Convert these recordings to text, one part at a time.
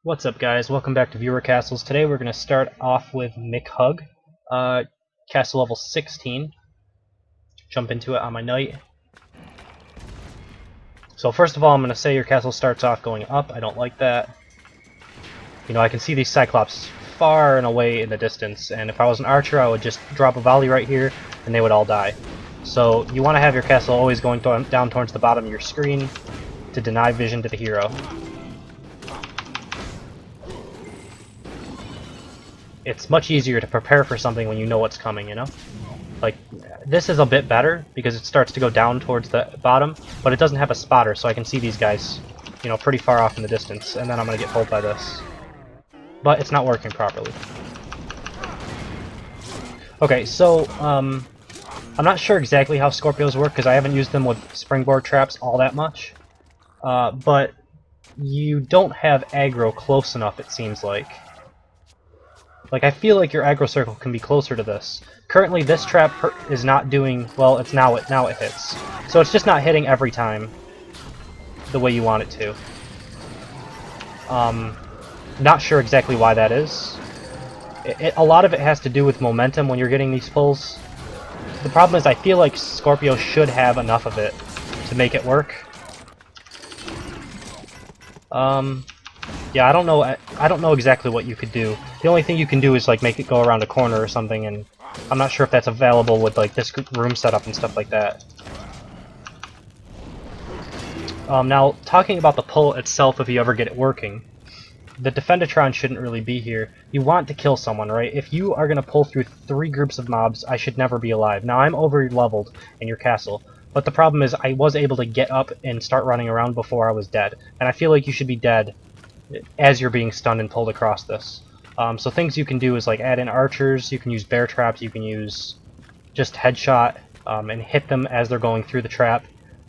What's up, guys? Welcome back to Viewer Castles. Today we're going to start off with Mchugh, castle level 16. Jump into it on my knight. So first of all, I'm going to say your castle starts off going up. I don't like that. You know, I can see these Cyclops far and away in the distance, and if I was an archer, I would just drop a volley right here, and they would all die. So you want to have your castle always going down towards the bottom of your screen to deny vision to the hero. It's much easier to prepare for something when you know what's coming, you know? Like, this is a bit better because it starts to go down towards the bottom, but it doesn't have a spotter, so I can see these guys, you know, pretty far off in the distance, and then I'm going to get pulled by this. But it's not working properly. Okay, so, I'm not sure exactly how Scorpios work because I haven't used them with springboard traps all that much, but you don't have aggro close enough, it seems like. Like, I feel like your aggro circle can be closer to this. Currently, this trap is not doing well. It's now it hits, so it's just not hitting every time the way you want it to. Not sure exactly why that is. A lot of it has to do with momentum when you're getting these pulls. The problem is, I feel like Scorpio should have enough of it to make it work. Yeah, I don't know exactly what you could do. The only thing you can do is like make it go around a corner or something, and I'm not sure if that's available with like this room setup and stuff like that. Now, talking about the pull itself, if you ever get it working, the Defendatron shouldn't really be here. You want to kill someone, right? If you are going to pull through 3 groups of mobs, I should never be alive. Now, I'm over-leveled in your castle, but the problem is I was able to get up and start running around before I was dead, and I feel like you should be dead as you're being stunned and pulled across this. So things you can do is like add in archers, you can use bear traps, you can use just headshot and hit them as they're going through the trap.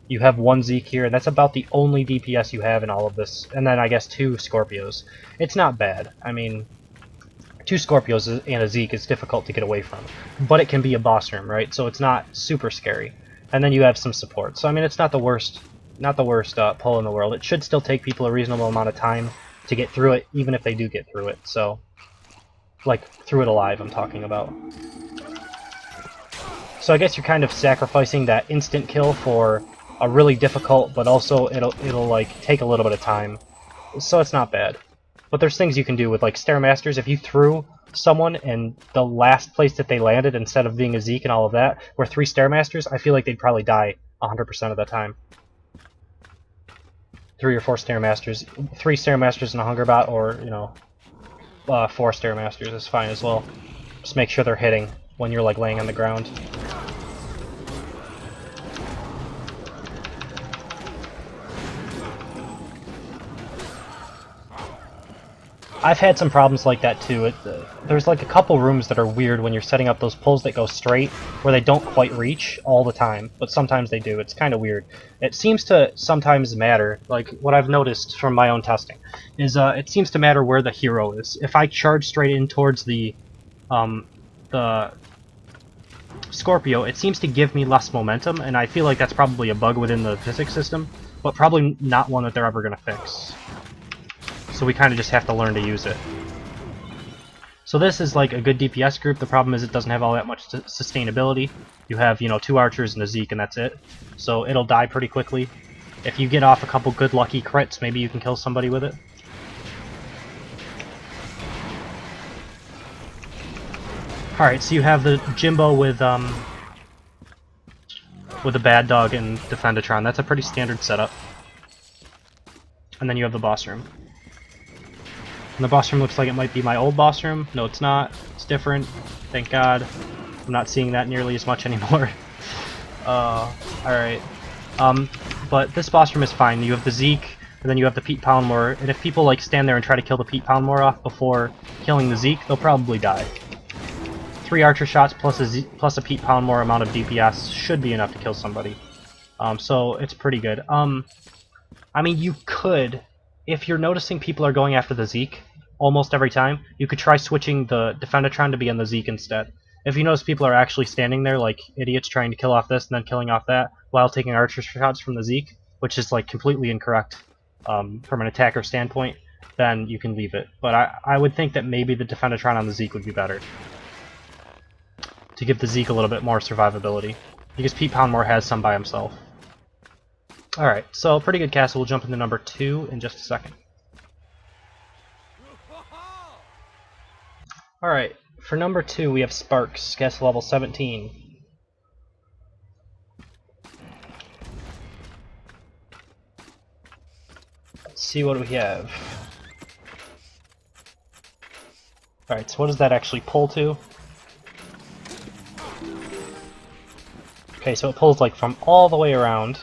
You have 1 Zeke here, and that's about the only DPS you have in all of this. And then I guess 2 Scorpios. It's not bad. I mean, 2 Scorpios and a Zeke is difficult to get away from. But it can be a boss room, right? So it's not super scary. And then you have some support. So I mean, it's not the worst pull in the world. It should still take people a reasonable amount of time to get through it, even if they do get through it. So, like, through it alive, I'm talking about. So I guess you're kind of sacrificing that instant kill for a really difficult, but also it'll like take a little bit of time. So it's not bad. But there's things you can do with like Stairmasters. If you threw someone and the last place that they landed, instead of being a Zeke and all of that, were 3 Stairmasters, I feel like they'd probably die 100% of the time. 3 or 4 Stairmasters, 3 Stairmasters and a Hungerbot, or, you know, 4 Stairmasters is fine as well. Just make sure they're hitting when you're like laying on the ground. I've had some problems like that too. There's like a couple rooms that are weird when you're setting up those pulls that go straight, where they don't quite reach all the time, but sometimes they do. It's kind of weird. It seems to sometimes matter, like what I've noticed from my own testing, is it seems to matter where the hero is. If I charge straight in towards the Scorpio, it seems to give me less momentum, and I feel like that's probably a bug within the physics system, but probably not one that they're ever going to fix. So we kind of just have to learn to use it. So this is like a good DPS group. The problem is it doesn't have all that much sustainability. You have, you know, 2 archers and a Zeke, and that's it. So it'll die pretty quickly. If you get off a couple good lucky crits, maybe you can kill somebody with it. Alright, so you have the Jimbo with a bad dog and Defendatron. That's a pretty standard setup. And then you have the boss room. And the boss room looks like it might be my old boss room. No, it's not. It's different. Thank God. I'm not seeing that nearly as much anymore. Alright. But this boss room is fine. You have the Zeke, and then you have the Pete Poundmore. And if people like stand there and try to kill the Pete Poundmore off before killing the Zeke, they'll probably die. 3 archer shots plus a Pete Poundmore amount of DPS should be enough to kill somebody. So it's pretty good. I mean, you could, if you're noticing people are going after the Zeke almost every time, you could try switching the Defendatron to be on the Zeke instead. If you notice people are actually standing there like idiots trying to kill off this and then killing off that while taking archer shots from the Zeke, which is like completely incorrect from an attacker standpoint, then you can leave it. But I would think that maybe the Defendatron on the Zeke would be better, to give the Zeke a little bit more survivability, because Pete Poundmore has some by himself. Alright, so pretty good castle. We'll jump into number 2 in just a second. Alright, for number 2 we have Sparkz, castle level 17. Let's see what we have. Alright, so what does that actually pull to? Okay, so it pulls like from all the way around.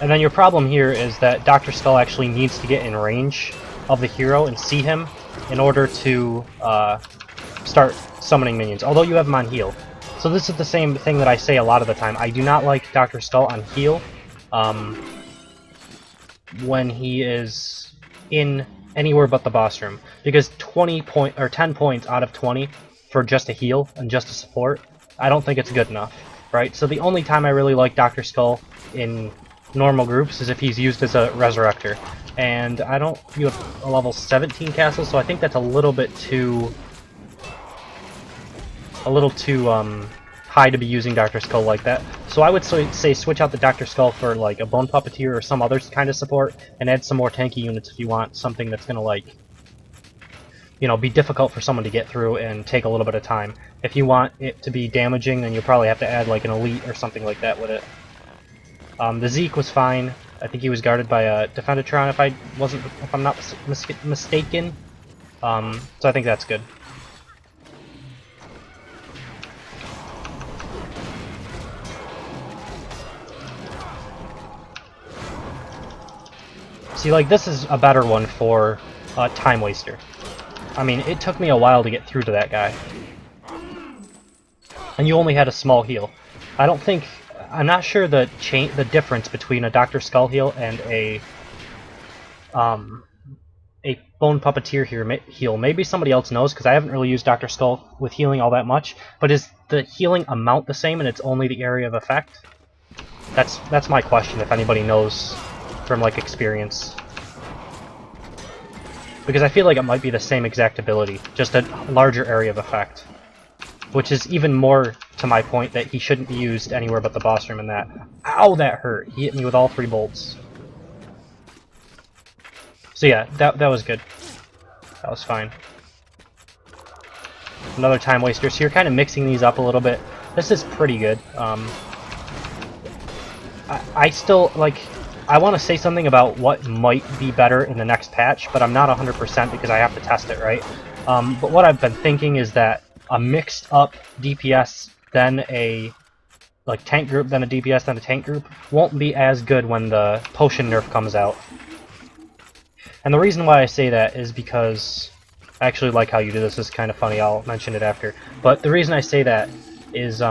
And then your problem here is that Dr. Skull actually needs to get in range of the hero and see him in order to start summoning minions, although you have him on heal. So this is the same thing that I say a lot of the time. I do not like Dr. Skull on heal when he is in anywhere but the boss room, because 10 points out of 20 for just a heal and just a support, I don't think it's good enough, right? So the only time I really like Dr. Skull in normal groups is if he's used as a resurrector, and you have a level 17 castle, so I think that's a little too high to be using Dr. Skull like that. So I would say switch out the Dr. Skull for like a Bone Puppeteer or some other kind of support, and add some more tanky units if you want something that's gonna, like, you know, be difficult for someone to get through and take a little bit of time. If you want it to be damaging, then you'll probably have to add like an elite or something like that with it. The Zeke was fine. I think he was guarded by a Defendatron if I'm not mistaken. So I think that's good. See, like, this is a better one for Time Waster. I mean, it took me a while to get through to that guy. And you only had a small heal. I'm not sure the difference between a Dr. Skull heal and a Bone Puppeteer heal. Maybe somebody else knows, because I haven't really used Dr. Skull with healing all that much. But is the healing amount the same and it's only the area of effect? That's my question, if anybody knows from, like, experience. Because I feel like it might be the same exact ability, just a larger area of effect. Which is even more to my point that he shouldn't be used anywhere but the boss room in that. Ow, that hurt! He hit me with all 3 bolts. So yeah, that was good. That was fine. Another Time Waster, so you're kind of mixing these up a little bit. This is pretty good. I still, like, I want to say something about what might be better in the next patch, but I'm not 100% because I have to test it, right? But what I've been thinking is that a mixed up DPS, then a tank group, then a DPS, then a tank group won't be as good when the potion nerf comes out. And the reason why I say that is because I actually like how you do this. This is kind of funny. I'll mention it after. But the reason I say that is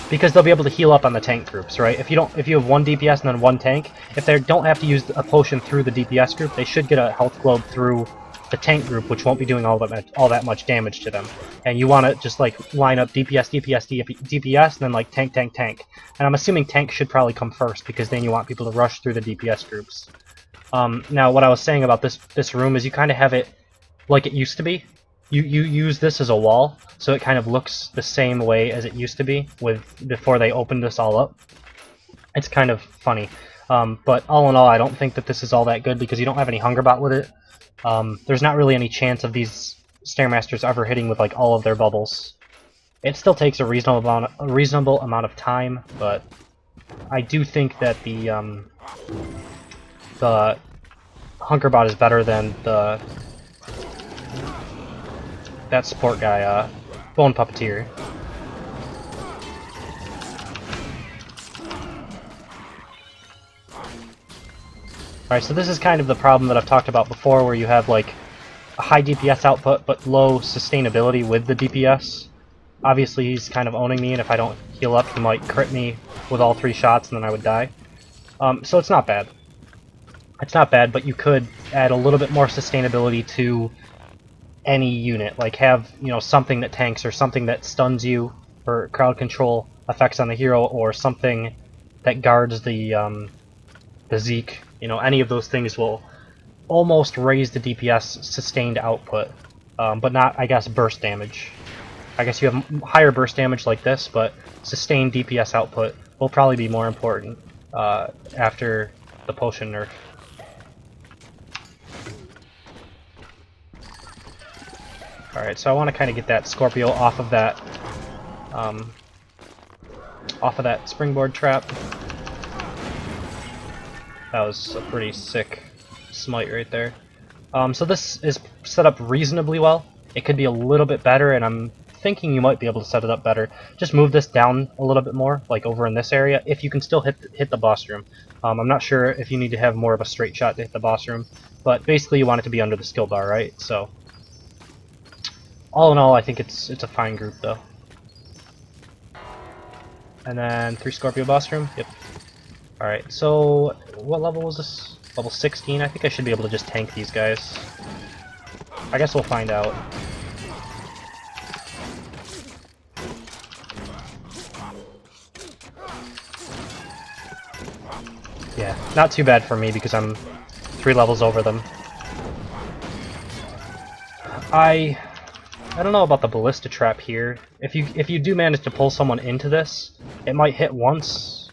because they'll be able to heal up on the tank groups, right? If you have one DPS and then one tank, if they don't have to use a potion through the DPS group, they should get a health globe through the tank group, which won't be doing all that much damage to them. And you want to just, like, line up DPS, DPS, DPS, and then, like, tank, tank, tank. And I'm assuming tank should probably come first, because then you want people to rush through the DPS groups. Now, what I was saying about this room is you kind of have it like it used to be. You use this as a wall, so it kind of looks the same way as it used to be before they opened this all up. It's kind of funny. But all in all, I don't think that this is all that good, because you don't have any Hungerbot with it. There's not really any chance of these Stairmasters ever hitting with, like, all of their bubbles. It still takes a reasonable amount of time, but I do think that the Hungerbot is better than that support guy, Bone Puppeteer. Alright, so this is kind of the problem that I've talked about before, where you have, like, a high DPS output but low sustainability with the DPS. Obviously he's kind of owning me, and if I don't heal up he might crit me with all 3 shots and then I would die. So it's not bad. It's not bad, but you could add a little bit more sustainability to any unit. Like, have, you know, something that tanks, or something that stuns you for crowd control effects on the hero, or something that guards the the Zeke, you know, any of those things will almost raise the DPS sustained output, but not, I guess, burst damage. I guess you have higher burst damage like this, but sustained DPS output will probably be more important after the potion nerf. Alright, so I want to kind of get that Scorpio off of that springboard trap. That was a pretty sick smite right there. So this is set up reasonably well. It could be a little bit better, and I'm thinking you might be able to set it up better. Just move this down a little bit more, like over in this area, if you can still hit the boss room. I'm not sure if you need to have more of a straight shot to hit the boss room, but basically you want it to be under the skill bar, right? So all in all, I think it's a fine group though. And then 3 Scorpio boss room. Yep. All right. So what level was this? Level 16. I think I should be able to just tank these guys. I guess we'll find out. Yeah, not too bad for me because I'm 3 levels over them. I don't know about the ballista trap here. If you do manage to pull someone into this, it might hit once,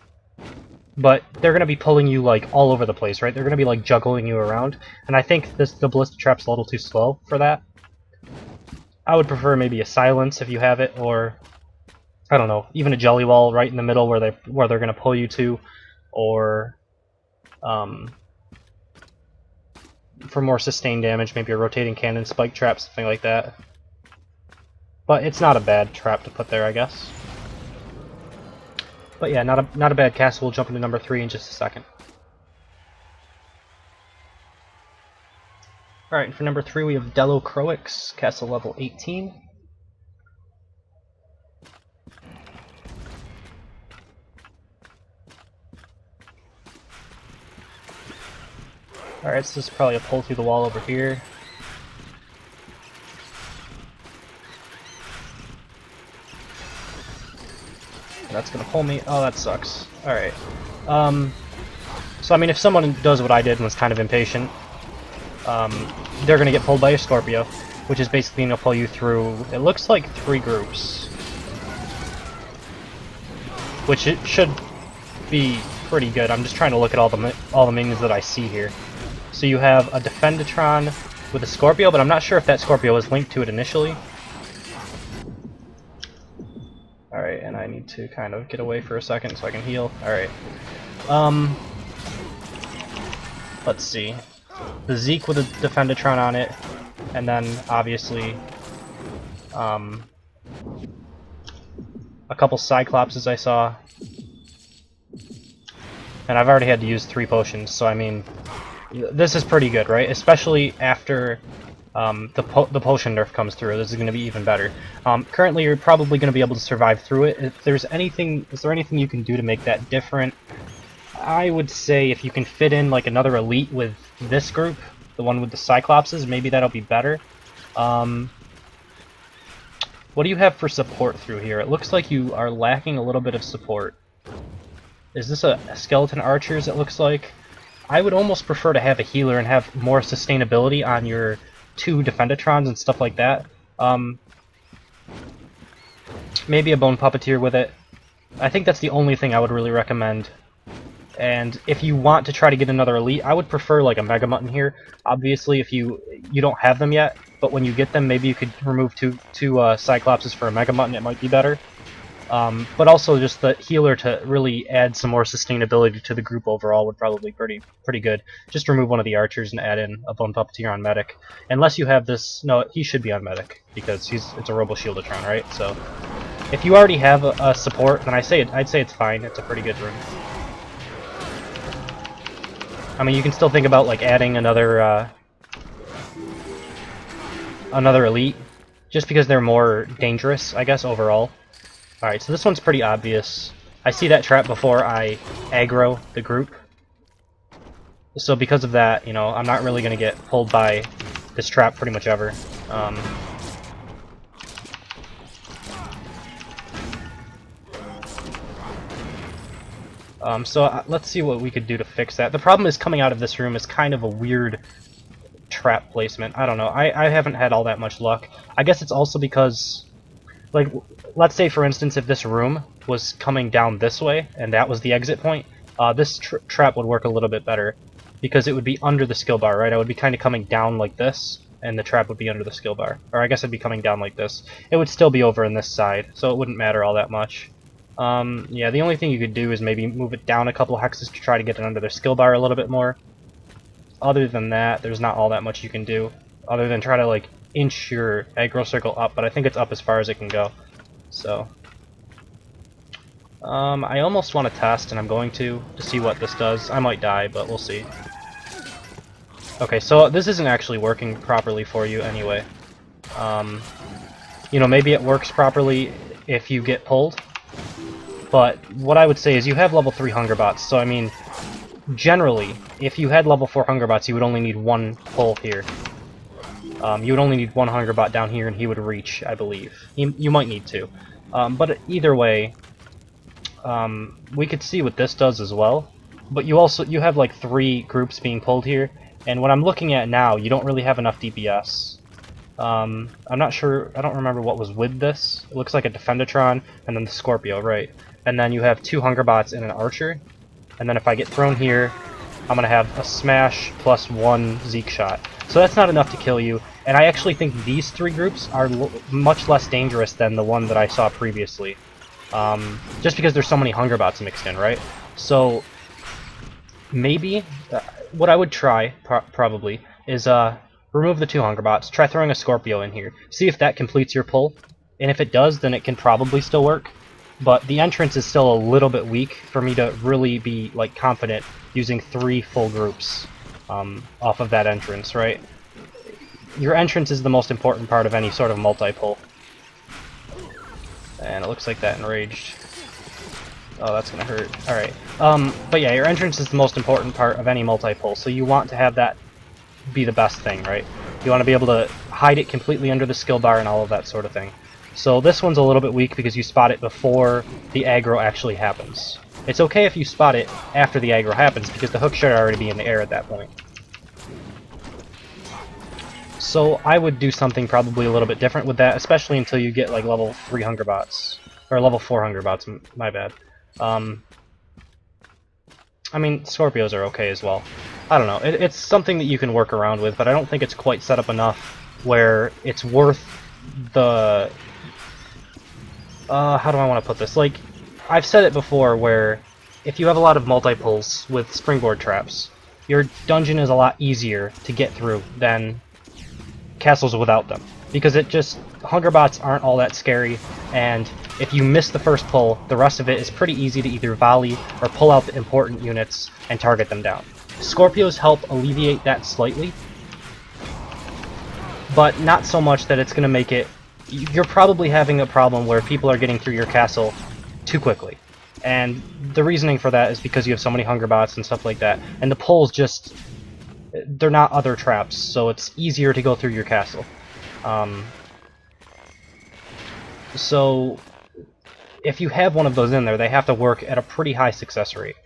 but they're gonna be pulling you like all over the place, right? They're gonna be like juggling you around, and I think the ballista trap's a little too slow for that. I would prefer maybe a silence if you have it, or I don't know, even a jelly wall right in the middle where they're gonna pull you to, or for more sustained damage, maybe a rotating cannon, spike trap, something like that. But it's not a bad trap to put there, I guess. But yeah, not a bad castle. We'll jump into number 3 in just a second. Alright, for number 3 we have Delocroix, castle level 18. Alright, so this is probably a pull through the wall over here. That's gonna pull me. Oh, that sucks. Alright. So I mean, if someone does what I did and was kind of impatient, they're gonna get pulled by a Scorpio, which is basically gonna pull you through, it looks like 3 groups. Which it should be pretty good. I'm just trying to look at all the minions that I see here. So you have a Defendatron with a Scorpio, but I'm not sure if that Scorpio was linked to it initially. Alright, and I need to kind of get away for a second so I can heal. Alright. Let's see. The Zeke with a Defendatron on it, and then obviously a couple Cyclopses I saw. And I've already had to use 3 potions, so I mean, this is pretty good, right? Especially after the potion nerf comes through. This is going to be even better. Currently, you're probably going to be able to survive through it. If there's anything, is there anything you can do to make that different? I would say if you can fit in like another elite with this group, the one with the Cyclopses, maybe that'll be better. What do you have for support through here? It looks like you are lacking a little bit of support. Is this a skeleton archers? It looks like. I would almost prefer to have a healer and have more sustainability on your 2 Defendatrons and stuff like that. Maybe a Bone Puppeteer with it. I think that's the only thing I would really recommend. And if you want to try to get another elite, I would prefer like a Mega Mutton here. Obviously, if you don't have them yet, but when you get them, maybe you could remove two Cyclopses for a Mega Mutton. It might be better. But also just the healer to really add some more sustainability to the group overall would probably be pretty good. Just remove one of the archers and add in a Bone Puppeteer on Medic. Unless you have this... No, he should be on Medic, because it's a Robo Shieldatron, right? So, if you already have a support, then I'd say it's fine. It's a pretty good room. I mean, you can still think about like adding another elite, just because they're more dangerous, I guess, overall. Alright, so this one's pretty obvious. I see that trap before I aggro the group. So because of that, you know, I'm not really going to get pulled by this trap pretty much ever. Let's see what we could do to fix that. The problem is coming out of this room is kind of a weird trap placement. I don't know. I haven't had all that much luck. I guess it's also because, like, let's say for instance if this room was coming down this way and that was the exit point, this trap would work a little bit better because it would be under the skill bar, right? I would be kind of coming down like this and the trap would be under the skill bar. Or I guess it'd be coming down like this. It would still be over in this side, so it wouldn't matter all that much. Yeah, the only thing you could do is maybe move it down a couple hexes to try to get it under the skill bar a little bit more. Other than that, there's not all that much you can do, other than try to, like, inch your aggro circle up, but I think it's up as far as it can go. So, I almost want to test, and I'm going to see what this does. I might die, but we'll see. Okay, so this isn't actually working properly for you anyway. You know, maybe it works properly if you get pulled, but what I would say is you have level 3 hunger bots, so I mean, generally, if you had level 4 hunger bots, you would only need one pull here. You would only need one hunger bot down here and he would reach, I believe. You might need two. But either way, we could see what this does as well. But you have like 3 groups being pulled here, and what I'm looking at now, you don't really have enough DPS. I'm not sure, I don't remember what was with this. It looks like a Defendatron and then the Scorpio, right? And then you have 2 hunger bots and an archer. And then if I get thrown here, I'm gonna have a smash plus 1 Zeke shot. So that's not enough to kill you, and I actually think these 3 groups are much less dangerous than the one that I saw previously. Just because there's so many hunger bots mixed in, right? So maybe what I would try probably is remove the 2 hunger bots, try throwing a Scorpio in here, see if that completes your pull, and if it does, then it can probably still work. But the entrance is still a little bit weak for me to really be like confident using 3 full groups off of that entrance, right? Your entrance is the most important part of any sort of multi-pull. And it looks like that enraged. Oh, that's gonna hurt. Alright. But yeah, your entrance is the most important part of any multi-pull, so you want to have that be the best thing, right? You want to be able to hide it completely under the skill bar and all of that sort of thing. So this one's a little bit weak because you spot it before the aggro actually happens. It's okay if you spot it after the aggro happens because the hook should already be in the air at that point. So I would do something probably a little bit different with that, especially until you get like level 3 hunger bots. Or level 4 hunger bots, my bad. I mean, Scorpios are okay as well. I don't know, it's something that you can work around with, but I don't think it's quite set up enough where it's worth the... how do I want to put this? Like, I've said it before where if you have a lot of multi-pulls with springboard traps, your dungeon is a lot easier to get through than castles without them. Because hunger bots aren't all that scary, and if you miss the first pull, the rest of it is pretty easy to either volley or pull out the important units and target them down. Scorpios help alleviate that slightly, but not so much that it's going to make it... You're probably having a problem where people are getting through your castle too quickly. And the reasoning for that is because you have so many hunger bots and stuff like that. And the pulls just... they're not other traps, so it's easier to go through your castle. So if you have one of those in there, they have to work at a pretty high success rate.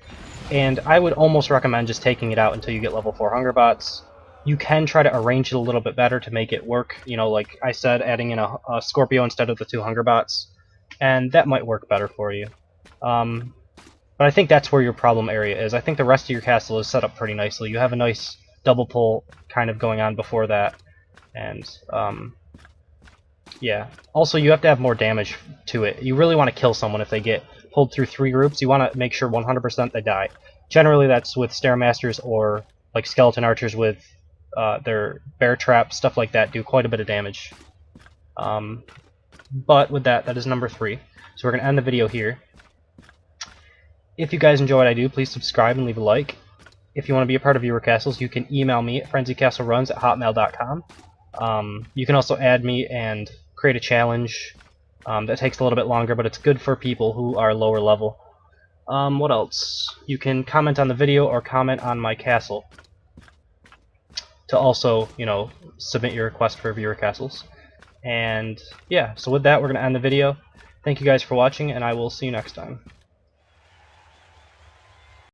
And I would almost recommend just taking it out until you get level 4 hunger bots. You can try to arrange it a little bit better to make it work, you know, like I said, adding in a Scorpio instead of the 2 hunger bots, and that might work better for you. But I think that's where your problem area is. I think the rest of your castle is set up pretty nicely. You have a nice double pull kind of going on before that, and yeah. Also, you have to have more damage to it. You really want to kill someone if they get pulled through 3 groups. You want to make sure 100% they die. Generally, that's with Stairmasters or like Skeleton Archers with their bear trap, stuff like that, do quite a bit of damage. But with that is number 3. So we're going to end the video here. If you guys enjoy what I do, please subscribe and leave a like. If you want to be a part of Viewer Castles, you can email me at frenzycastleruns@hotmail.com. You can also add me and create a challenge. That takes a little bit longer, but it's good for people who are lower level. What else? You can comment on the video or comment on my castle to also, you know, submit your request for Viewer Castles. And yeah, so with that, we're going to end the video. Thank you guys for watching, and I will see you next time.